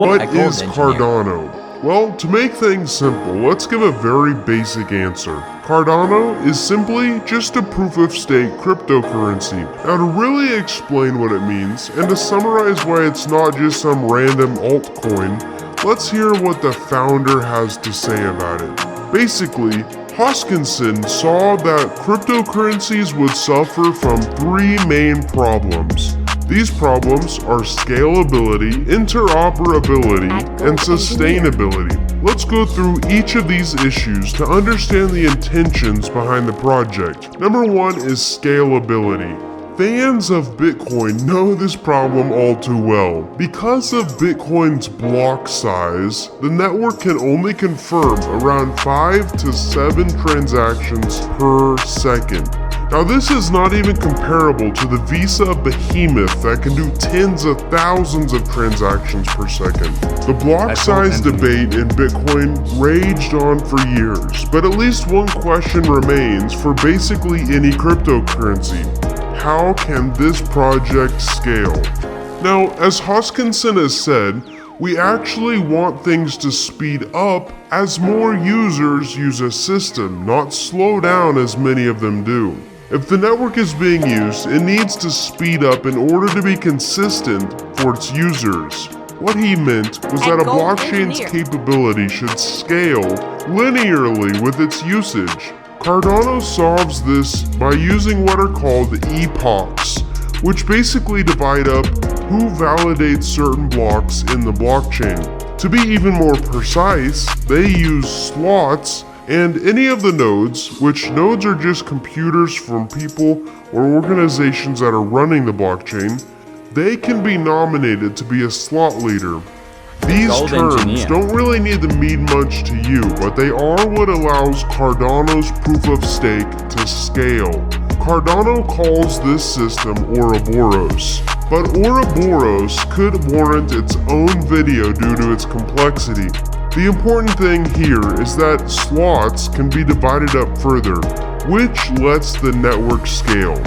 What is Cardano? Well, to make things simple, let's give a very basic answer. Cardano is simply just a proof-of-stake cryptocurrency. Now to really explain what it means, and to summarize why it's not just some random altcoin, let's hear what the founder has to say about it. Basically, Hoskinson saw that cryptocurrencies would suffer from three main problems. These problems are scalability, interoperability, and sustainability. Let's go through each of these issues to understand the intentions behind the project. Number one is scalability. Fans of Bitcoin know this problem all too well. Because of Bitcoin's block size, the network can only confirm around 5 to 7 transactions per second. Now this is not even comparable to the Visa behemoth that can do tens of thousands of transactions per second. The block size debate in Bitcoin raged on for years, but at least one question remains for basically any cryptocurrency. How can this project scale? Now, as Hoskinson has said, we actually want things to speed up as more users use a system, not slow down as many of them do. If the network is being used, it needs to speed up in order to be consistent for its users. What he meant was that a blockchain's capability should scale linearly with its usage. Cardano solves this by using what are called epochs, which basically divide up who validates certain blocks in the blockchain. To be even more precise, they use slots and any of the nodes, which nodes are just computers from people or organizations that are running the blockchain, they can be nominated to be a slot leader. These terms don't really need to mean much to you, but they are what allows Cardano's proof of stake to scale. Cardano calls this system ouroboros, but ouroboros could warrant its own video due to its complexity. The important thing here is that slots can be divided up further, which lets the network scale.